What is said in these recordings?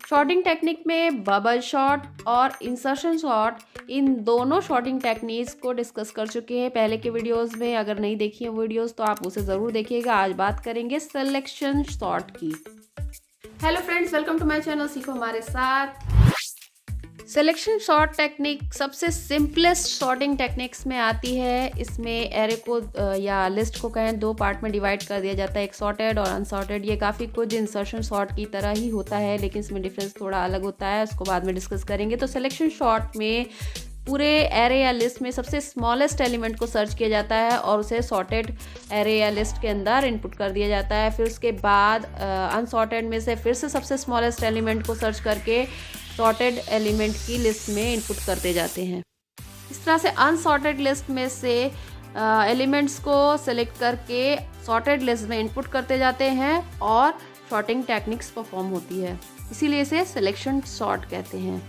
Shorting technique में bubble short और insertion short, इन दोनों शॉर्टिंग टेक्निक्स को डिस्कस कर चुके हैं पहले के वीडियोस में। अगर नहीं देखी है वीडियोस तो आप उसे ज़रूर देखिएगा। आज बात करेंगे सिलेक्शन शॉर्ट की। Hello friends, welcome to my channel सीखो हमारे साथ। सिलेक्शन शॉर्ट टेक्निक सबसे सिंपलेस्ट शॉर्टिंग टेक्निक्स में आती है। इसमें एरे को या लिस्ट को कहें दो पार्ट में डिवाइड कर दिया जाता है, एक सॉर्टेड और अनसॉर्टेड। ये काफ़ी कुछ इंसर्शन शॉर्ट की तरह ही होता है, लेकिन इसमें डिफरेंस थोड़ा अलग होता है, उसको बाद में डिस्कस करेंगे। तो सिलेक्शन शॉर्ट में पूरे एरे या लिस्ट में सबसे स्मॉलेस्ट एलिमेंट को सर्च किया जाता है और उसे सॉर्टेड एरे या लिस्ट के अंदर इनपुट कर दिया जाता है। फिर उसके बाद अनसॉर्टेड में से फिर से सबसे स्मॉलेस्ट एलिमेंट को सर्च करके सॉर्टेड एलिमेंट की लिस्ट में इनपुट करते जाते हैं। इस तरह से अनसॉर्टेड लिस्ट में से एलिमेंट्स को सिलेक्ट करके सॉर्टेड लिस्ट में इनपुट करते जाते हैं और शॉर्टिंग टेक्निक्स परफॉर्म होती है, इसीलिए इसे सिलेक्शन शॉर्ट कहते हैं।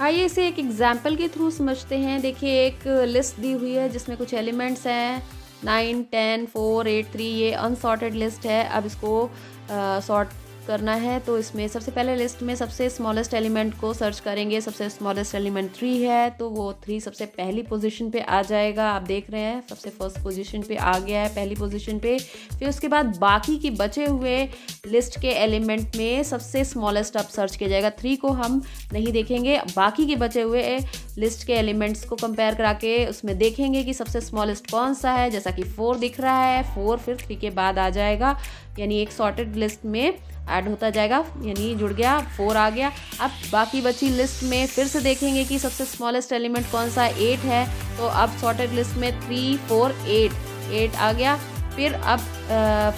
आइए इसे एक एग्जाम्पल के थ्रू समझते हैं। देखिए, एक लिस्ट दी हुई है जिसमें कुछ एलिमेंट्स हैं 9, 10, 4, 8, 3। ये अनसॉर्टेड लिस्ट है। अब इसको सॉर्ट करना है तो इसमें सबसे पहले लिस्ट में सबसे स्मॉलेस्ट एलिमेंट को सर्च करेंगे। सबसे स्मॉलेस्ट एलिमेंट 3 है तो वो 3 सबसे पहली पोजीशन पे आ जाएगा। आप देख रहे हैं सबसे फर्स्ट पोजीशन पे आ गया है, पहली पोजीशन पे। फिर उसके बाद बाकी के बचे हुए लिस्ट के एलिमेंट में सबसे स्मॉलेस्ट अब सर्च किया जाएगा। 3 को हम नहीं देखेंगे, बाकी के बचे हुए लिस्ट के एलिमेंट्स को कंपेयर करा के उसमें देखेंगे कि सबसे स्मॉलेस्ट कौन सा है। जैसा कि 4 दिख रहा है, 4 फिर 3 के बाद आ जाएगा, यानी एक सॉर्टेड लिस्ट में ऐड होता जाएगा, यानी जुड़ गया, 4 आ गया। अब बाकी बची लिस्ट में फिर से देखेंगे कि सबसे स्मॉलेस्ट एलिमेंट कौन सा, 8 है। तो अब सॉर्टेड लिस्ट में 3, 4, 8 आ गया। फिर अब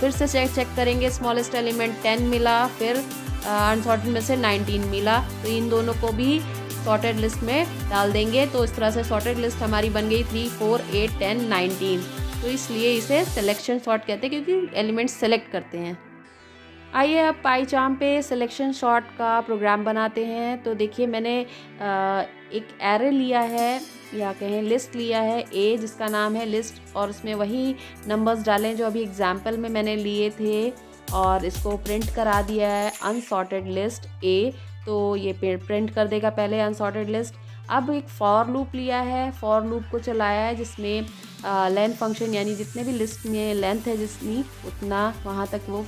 फिर से चेक करेंगे, स्मॉलेस्ट एलिमेंट 10 मिला, फिर अनसॉर्टेड में से 19 मिला। तो इन दोनों को भी सॉर्टेड लिस्ट में डाल देंगे। तो इस तरह से सॉर्टेड लिस्ट हमारी बन गई 3, 4, 8, 10, 19। तो इसलिए इसे सिलेक्शन सॉर्ट कहते हैं, क्योंकि एलिमेंट सेलेक्ट करते हैं। आइए अब पाईचार्म पे सिलेक्शन शॉर्ट का प्रोग्राम बनाते हैं। तो देखिए, मैंने एक एरे लिया है या कहें लिस्ट लिया है ए, जिसका नाम है लिस्ट, और उसमें वही नंबर्स डालें जो अभी एग्जाम्पल में मैंने लिए थे, और इसको प्रिंट करा दिया है अनसॉर्टेड लिस्ट ए। तो ये प्रिंट कर देगा पहले अनसॉर्टेड लिस्ट। अब एक फॉर लूप लिया है, फॉर लूप को चलाया है जिसमें लेंथ फंक्शन, यानी जितने भी लिस्ट में लेंथ है जितनी, उतना वहाँ तक वो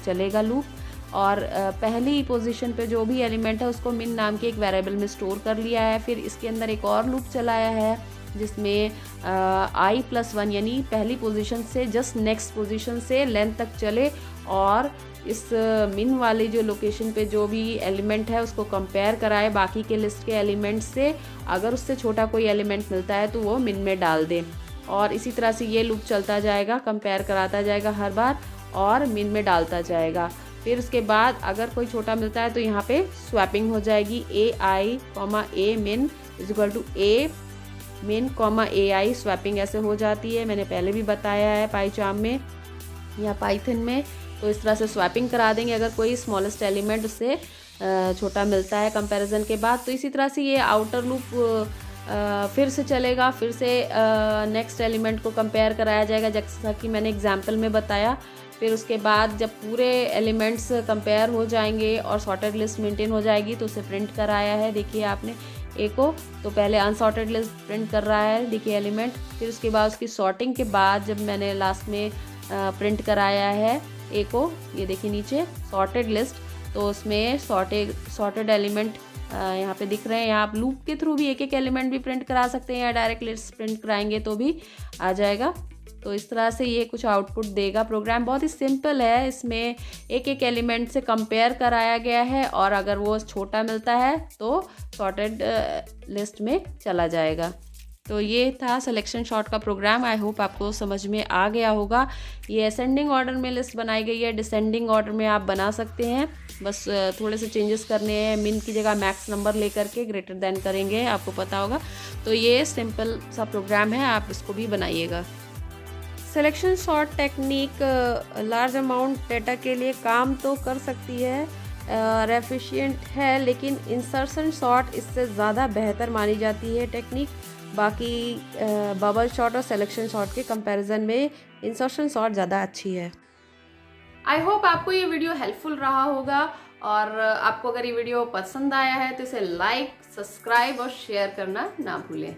चलेगा लूप। और पहली पोजीशन पे जो भी एलिमेंट है उसको मिन नाम के एक वेरिएबल में स्टोर कर लिया है। फिर इसके अंदर एक और लूप चलाया है जिसमें i+1, यानी पहली पोजीशन से जस्ट नेक्स्ट पोजीशन से लेंथ तक चले, और इस मिन वाली जो लोकेशन पे जो भी एलिमेंट है उसको कंपेयर कराए बाकी के लिस्ट के एलिमेंट से। अगर उससे छोटा कोई एलिमेंट मिलता है तो वो मिन में डाल दे, और इसी तरह से ये लूप चलता जाएगा, कंपेयर कराता जाएगा हर बार और मिन में डालता जाएगा। फिर उसके बाद अगर कोई छोटा मिलता है तो यहाँ पे स्वैपिंग हो जाएगी, ai, a min = a min, ai। Swapping ऐसे हो जाती है, मैंने पहले भी बताया है पाईचार्म में या पाइथन में। तो इस तरह से स्वैपिंग करा देंगे अगर कोई स्मॉलेस्ट एलिमेंट उससे छोटा मिलता है कंपैरिजन के बाद। तो इसी तरह से ये आउटर लूप फिर से चलेगा, फिर से नेक्स्ट एलिमेंट को कंपेयर कराया जाएगा जैसा कि मैंने एग्जांपल में बताया। फिर उसके बाद जब पूरे एलिमेंट्स कंपेयर हो जाएंगे और सॉर्टेड लिस्ट मेंटेन हो जाएगी तो उसे प्रिंट कराया है। देखिए आपने ए को, तो पहले अनसॉर्टेड लिस्ट प्रिंट कर रहा है, देखिए एलिमेंट। फिर उसके बाद उसकी सॉर्टिंग के बाद जब मैंने लास्ट में प्रिंट कराया है ए को, ये देखिए नीचे सॉर्टेड लिस्ट, तो उसमें सॉर्टेड एलिमेंट यहाँ पे दिख रहे हैं। यहाँ आप लूप के थ्रू भी एक एक एलिमेंट भी प्रिंट करा सकते हैं, या डायरेक्ट लिस्ट प्रिंट कराएंगे तो भी आ जाएगा। तो इस तरह से ये कुछ आउटपुट देगा। प्रोग्राम बहुत ही सिंपल है, इसमें एक एक एलिमेंट से कंपेयर कराया गया है, और अगर वो छोटा मिलता है तो सॉर्टेड लिस्ट में चला जाएगा। तो ये था सिलेक्शन शॉर्ट का प्रोग्राम। आई होप आपको समझ में आ गया होगा। ये असेंडिंग ऑर्डर में लिस्ट बनाई गई है, डिसेंडिंग ऑर्डर में आप बना सकते हैं। बस थोड़े से चेंजेस करने हैं, मिन की जगह मैक्स नंबर लेकर के ग्रेटर देन करेंगे, आपको पता होगा। तो ये सिंपल सा प्रोग्राम है, आप इसको भी बनाइएगा। Selection sort technique large amount data के लिए काम तो कर सकती है और एफिशिएंट है, लेकिन इंसर्शन शॉर्ट इससे ज़्यादा बेहतर मानी जाती है टेक्निक। बाकी बबल शॉट और सिलेक्शन शॉट के कंपैरिजन में इंसर्शन शॉट ज़्यादा अच्छी है। आई होप आपको ये वीडियो हेल्पफुल रहा होगा और आपको अगर ये वीडियो पसंद आया है तो इसे लाइक, सब्सक्राइब और शेयर करना ना भूलें।